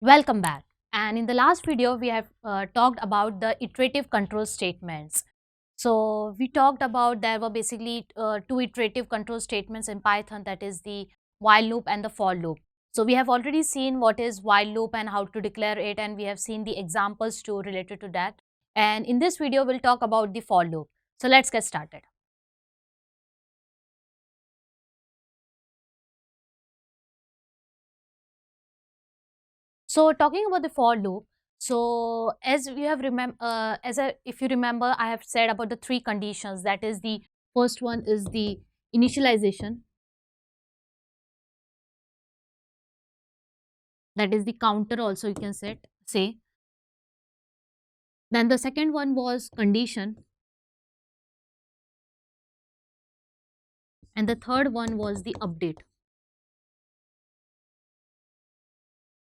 Welcome back. And in the last video, we have talked about the iterative control statements. So we talked about there were basically two iterative control statements in Python, that is the while loop and the for loop. So we have already seen what is while loop and how to declare it, and we have seen the examples too related to that. And in this video, we'll talk about the for loop. So let's get started. So talking about the for loop, so as we have if you remember, I have said about the three conditions. That is, the first one is the initialization, that is the counter also you can say. Then the second one was condition, and the third one was the update.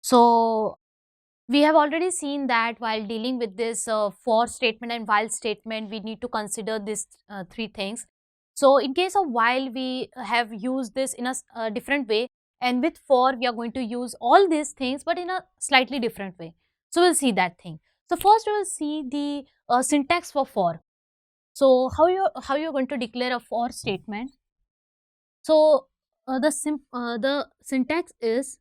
So we have already seen that while dealing with this for statement and while statement, we need to consider these three things. So in case of while, we have used this in a different way, and with for, we are going to use all these things but in a slightly different way. So we'll see that thing. So first we will see the syntax for for. So how you're going to declare a for statement. So the syntax is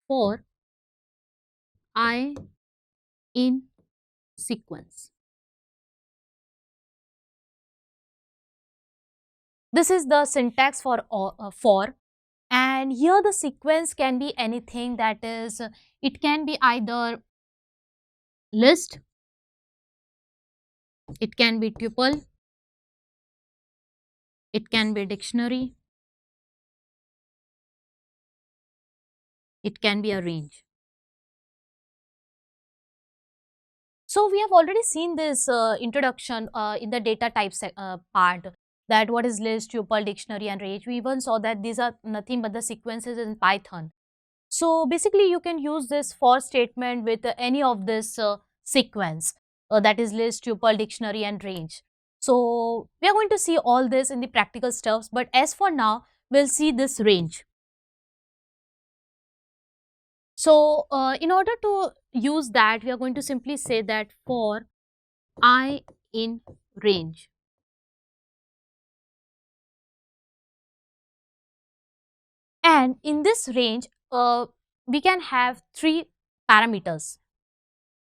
for I in sequence. This is the syntax for, and here the sequence can be anything. That is, it can be either list, it can be tuple, it can be dictionary, it can be a range. So we have already seen this introduction in the data types part, that what is list, tuple, dictionary and range. We even saw that these are nothing but the sequences in Python. So basically you can use this for statement with any of this sequence, that is list, tuple, dictionary and range. So we are going to see all this in the practical stuffs, but as for now, we'll see this range. So in order to use that, we are going to simply say that for I in range. And in this range, we can have three parameters,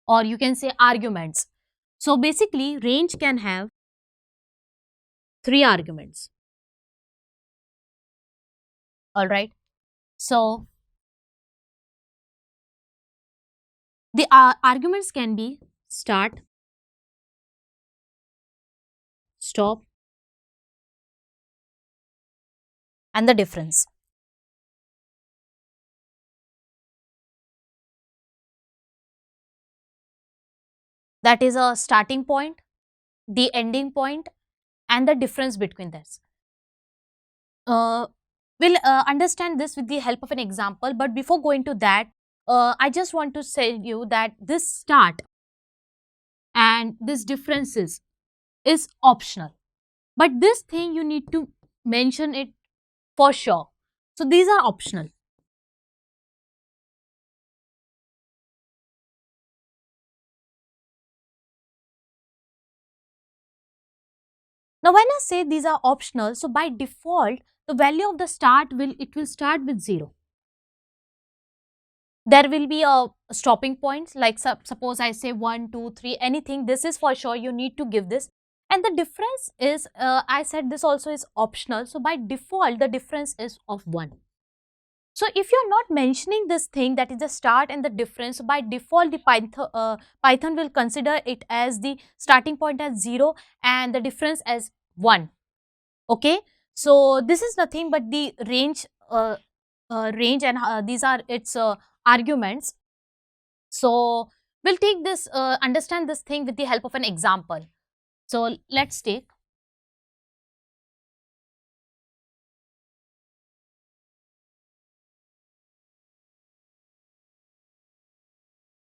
or you can say arguments. So basically, range can have three arguments. All right. So the arguments can be start, stop, and the difference. That is a starting point, the ending point, and the difference between this. Uh, we'll understand this with the help of an example. But before going to that, I just want to say you that this start and this differences is optional. But this thing you need to mention it for sure. So these are optional. Now when I say these are optional, so by default, the value of the start will start with 0. There will be a stopping point, like suppose I say 1, 2, 3, anything. This is for sure, you need to give this. And the difference is, I said this also is optional. So by default, the difference is of 1. So if you're not mentioning this thing, that is the start and the difference, by default the Python will consider it as the starting point as 0 and the difference as 1. Okay, so this is nothing but the range, and these are its arguments. So we'll take this understand this thing with the help of an example. So let's take,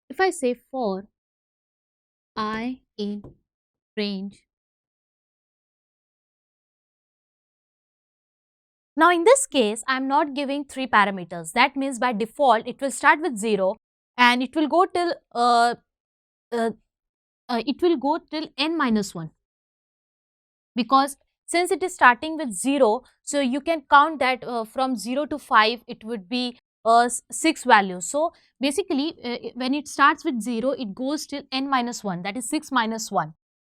if I say for I in range. Now in this case, I am not giving three parameters. That means by default, it will start with 0 and it will go till uh, n minus 1, because since it is starting with 0, so you can count that from 0 to 5 it would be 6 values. So basically when it starts with 0, it goes till n minus 1, that is 6 minus 1,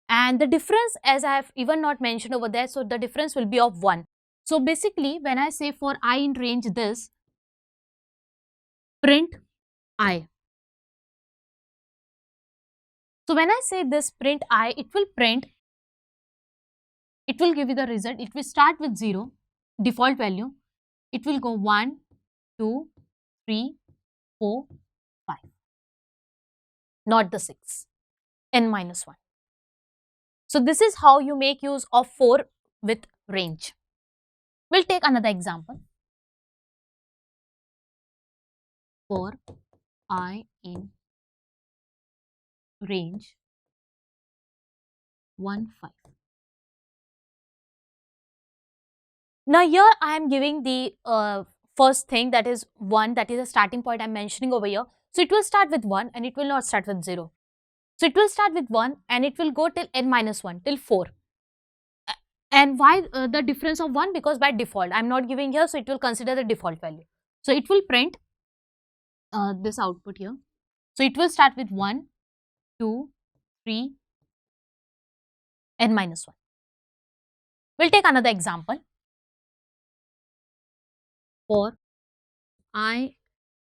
and the difference, as I have even not mentioned over there, so the difference will be of 1. So basically when I say for I in range this, print I. So when I say this print I, it will print, it will give you the result. It will start with 0, default value. It will go 1, 2, 3, 4, 5, not the 6, n minus 1. So this is how you make use of 4 with range. We'll take another example. For I in range 1, 5. Now here I am giving the first thing, that is 1, that is a starting point I am mentioning over here. So it will start with 1 and it will not start with 0. So it will start with 1 and it will go till n minus 1, till 4. And why the difference of 1? Because by default I am not giving here, so it will consider the default value. So it will print this output here. So it will start with 1, 2, 3, n minus 1. We'll take another example. For I,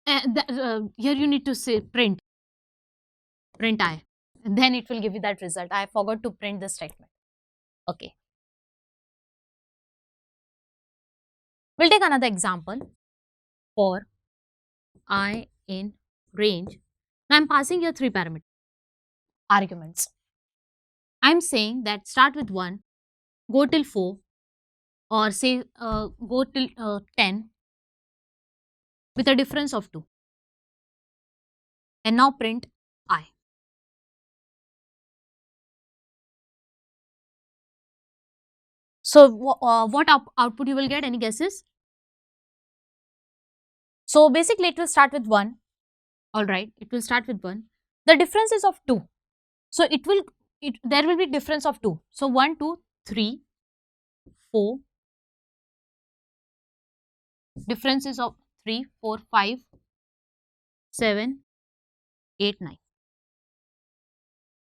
here you need to say print I, and then it will give you that result. I forgot to print this statement. Okay. We'll take another example. For I in range. Now I'm passing here 3 parameter arguments. I'm saying that start with 1, go till 4, or say go till 10 with a difference of 2, and now print I. So what output you will get? Any guesses? So basically it will start with 1. All right, it will start with 1. The difference is of 2. So there will be difference of 2. So 1, 2, 3, 4. Difference is of 3, 4, 5, 7, 8, 9.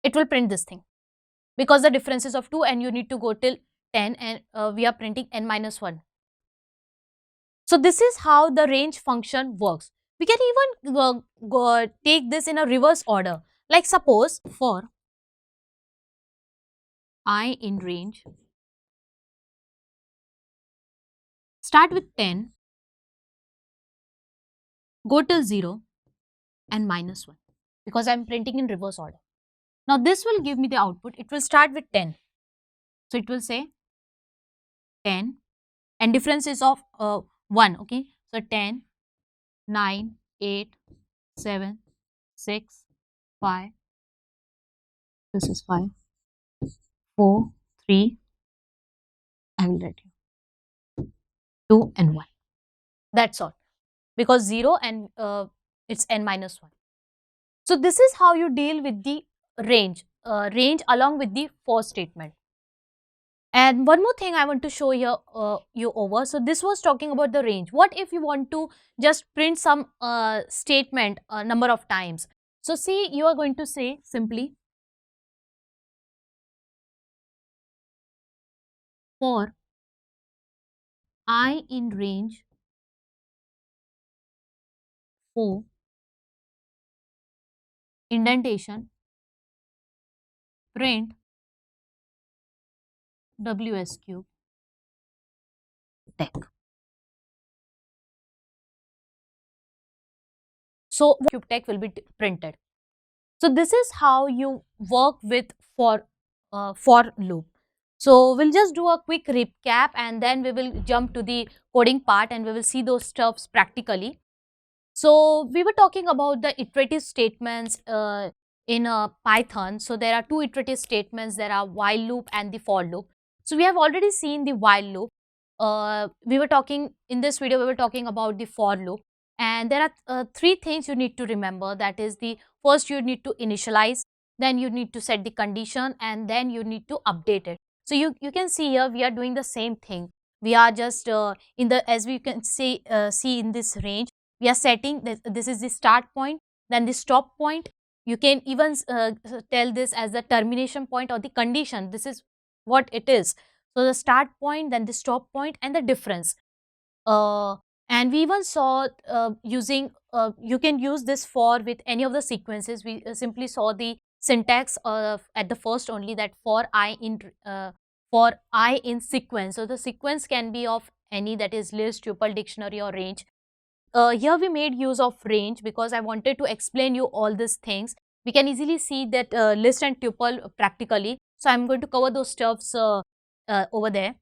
It will print this thing because the difference is of 2 and you need to go till 10, and we are printing n minus 1. So this is how the range function works. We can even take this in a reverse order. Like suppose for I in range, start with 10, go till 0 and minus 1, because I am printing in reverse order. Now this will give me the output. It will start with 10. So it will say 10 and difference is of 1. Okay. So 10, 9, 8, 7, 6, 5. This is 5, 4, 3. I will write you 2 and 1. That's all, because 0 and it's n minus 1. So this is how you deal with the range along with the for statement. And one more thing I want to show you over. So this was talking about the range. What if you want to just print some statement a number of times? So see, you are going to say simply for I in range 4, indentation, print WS cube tech. So cube tech will be printed. So this is how you work with for loop. So we'll just do a quick recap and then we will jump to the coding part and we will see those stuffs practically. So we were talking about the iterative statements in Python. So there are 2 iterative statements. There are while loop and the for loop. So we have already seen the while loop. We were talking in this video, we were talking about the for loop. And there are three things you need to remember. That is, the first you need to initialize, then you need to set the condition, and then you need to update it. So you can see here we are doing the same thing. We are just in the, as we can see in this range, we are setting this is the start point, then the stop point. You can even tell this as the termination point or the condition. This is what it is. So the start point, then the stop point, and the difference. uh, and we even saw using you can use this for with any of the sequences. We simply saw the syntax at the first only, that for I in sequence. So the sequence can be of any, that is list, tuple, dictionary, or range. Here we made use of range because I wanted to explain you all these things. We can easily see that list and tuple practically. So I'm going to cover those stuffs over there.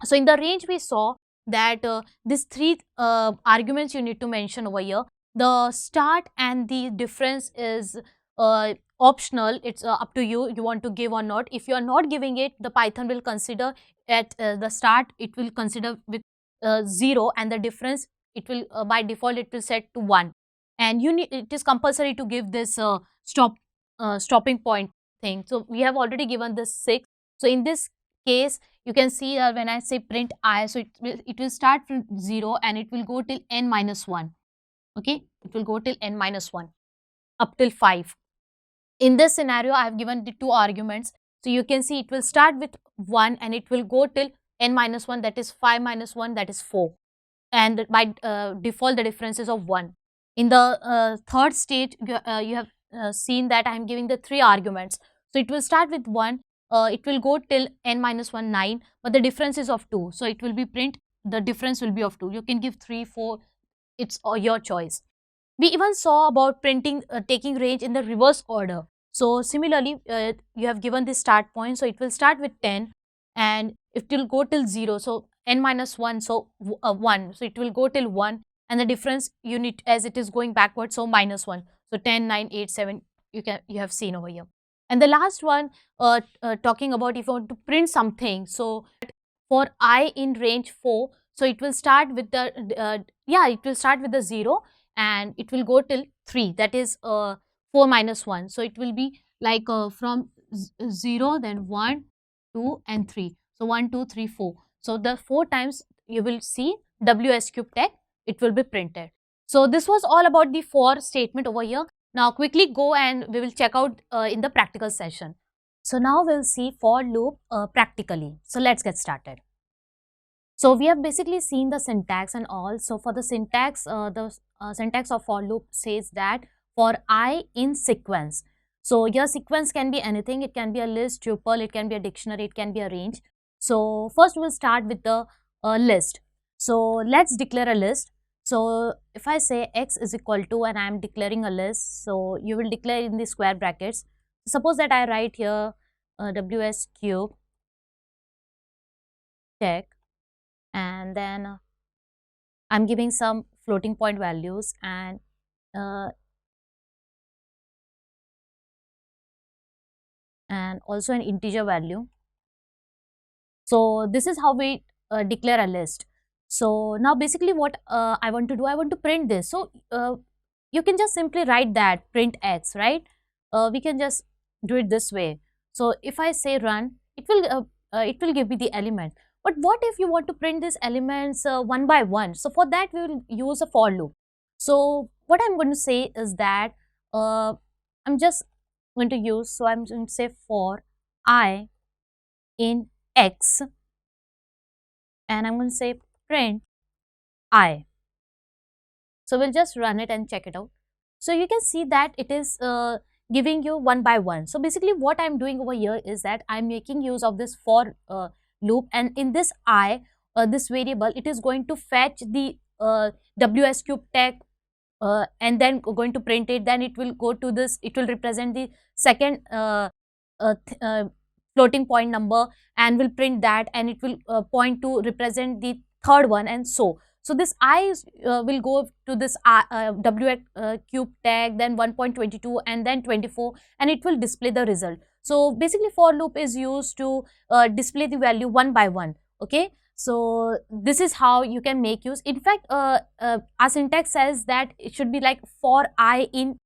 So in the range we saw that these three arguments you need to mention over here. The start and the difference is optional. It's up to you, you want to give or not. If you are not giving it, the Python will consider at the start, it will consider with 0, and the difference, it will by default it will set to 1. And you need, it is compulsory to give this stopping point thing. So we have already given this 6. So in this case, you can see when I say print I, so it will start from 0 and it will go till n minus 1. Okay, it will go till n minus 1 up till 5. In this scenario, I have given the two arguments. So you can see it will start with 1 and it will go till n minus 1, that is 5 minus 1, that is 4. And by default, the difference is of 1. In the third stage, you have seen that I am giving the 3 arguments. So it will start with 1, it will go till n minus 1, 9, but the difference is of 2. So it will be print, the difference will be of 2. You can give 3, 4, it's your choice. We even saw about printing, taking range in the reverse order. So similarly, you have given the start point, so it will start with 10 and it will go till 0. So n minus 1, so 1. So it will go till 1, and the difference you need, as it is going backwards, so minus 1. So 10, 9, 8, 7, you have seen over here. And the last one, talking about if you want to print something. So for I in range 4, so it will start with the it will start with the 0 and it will go till 3, that is 4 minus 1. So it will be like from 0, then 1, 2 and 3. So 1, 2, 3, 4. So the 4 times you will see WS cube tag, it will be printed. So this was all about the for statement over here. Now quickly go and we will check out in the practical session. So now we'll see for loop practically. So let's get started. So we have basically seen the syntax and all. So for the syntax, the syntax of for loop says that for I in sequence. So your sequence can be anything. It can be a list, tuple, it can be a dictionary, it can be a range. So first we'll start with the list. So let's declare a list. So if I say x is equal to, and I am declaring a list, so you will declare in the square brackets. Suppose that I write here WS cube check, and then I'm giving some floating point values and also an integer value. So this is how we declare a list. So now basically what I want to do, I want to print this. So you can just simply write that print x, right? We can just do it this way. So if I say run, it will give me the element. But what if you want to print these elements one by one? So for that we will use a for loop. So what I'm going to say is that I'm just going to use, so I'm going to say for I in x, and I'm going to say print I. So we'll just run it and check it out. So you can see that it is giving you one by one. So basically what I'm doing over here is that I'm making use of this for loop, and in this I, this variable, it is going to fetch the WS cube tag and then going to print it. Then it will go to this, it will represent the second floating point number and will print that, and it will point to represent the third one, and so this I will go to this W cube tag, then 1.22 and then 24, and it will display the result. So basically for loop is used to display the value one by one. Okay, So this is how you can make use. In fact, our syntax says that it should be like for I in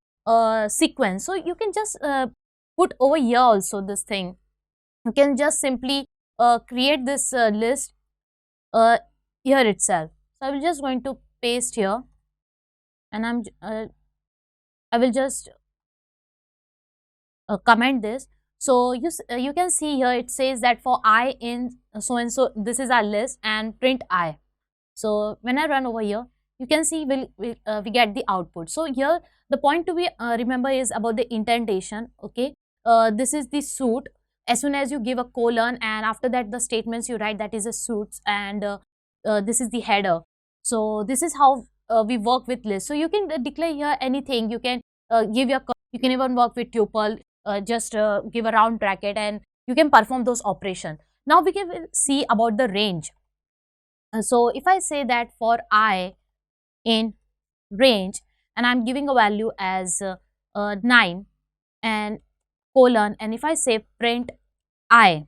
sequence. So you can just put over here also this thing. You can just simply create this list here itself. So I will just going to paste here, and I will just comment this. So you can see here it says that for I in so and so, this is our list, and print I. So when I run over here, you can see we get the output. So here the point to be remember is about the indentation. Okay, this is the suit. As soon as you give a colon, and after that the statements you write, that is a suits, and this is the header. So this is how we work with list. So you can declare here anything. You can give your, you can even work with tuple. Just give a round bracket, and you can perform those operations. Now we can see about the range. So if I say that for I in range, and I'm giving a value as 9 and colon, and if I say print I,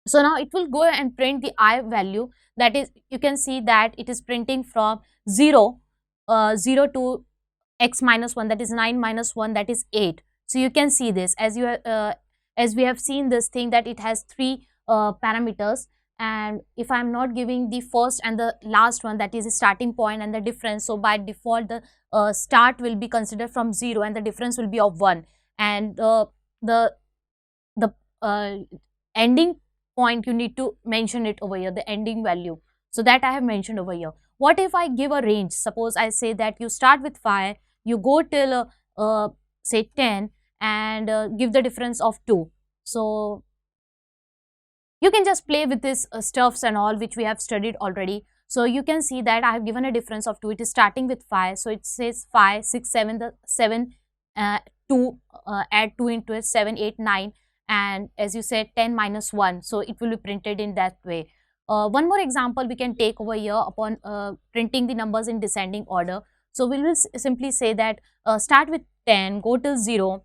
so now it will go and print the I value. That is, you can see that it is printing from 0 to x minus 1, that is 9 minus 1, that is 8. So you can see this as we have seen this thing, that it has 3 parameters, and if I am not giving the first and the last one, that is the starting point and the difference, so by default the start will be considered from 0 and the difference will be of 1, and the the ending point you need to mention it over here, the ending value. So that I have mentioned over here. What if I give a range? Suppose I say that you start with 5, you go till say 10, and give the difference of 2. So you can just play with this stuffs and all, which we have studied already. So you can see that I have given a difference of 2. It is starting with 5. So it says 5, 6, 7, the 7, 2, add 2 into it, 7, 8, 9. And as you said, 10 minus 1. So it will be printed in that way. One more example we can take over here upon printing the numbers in descending order. So we will simply say that start with 10, go till 0,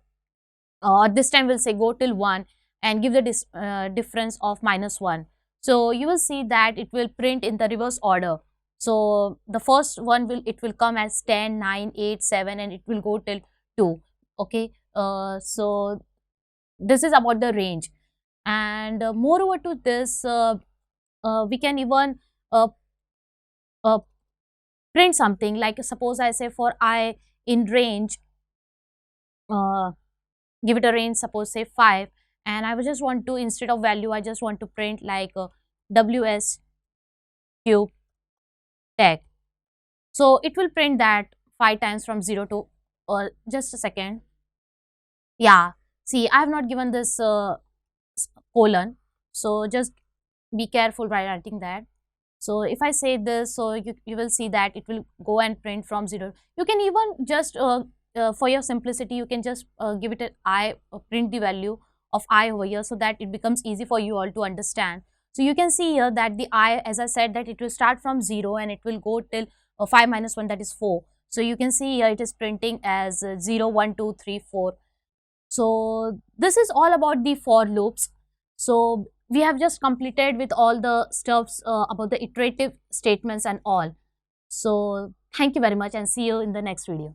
or this time we'll say go till 1, and give the difference of minus 1. So you will see that it will print in the reverse order. So the first one it will come as 10, 9, 8, 7, and it will go till 2. Okay, so this is about the range. And moreover to this, we can even uh, print something like, suppose I say for I in range, give it a range, suppose say 5, and I would just want to, instead of value, I just want to print like WS cube tech. So it will print that 5 times from 0 to just a second. Yeah, see, I have not given this colon, so just be careful while writing that. So if I say this, so you will see that it will go and print from 0. You can even just for your simplicity, you can just give it an I, print the value of I over here, so that it becomes easy for you all to understand. So you can see here that the I, as I said, that it will start from 0 and it will go till 5 minus 1, that is 4. So you can see here it is printing as 0, 1, 2, 3, 4. So this is all about the for loops. So we have just completed with all the stuffs about the iterative statements and all. So thank you very much, and see you in the next video.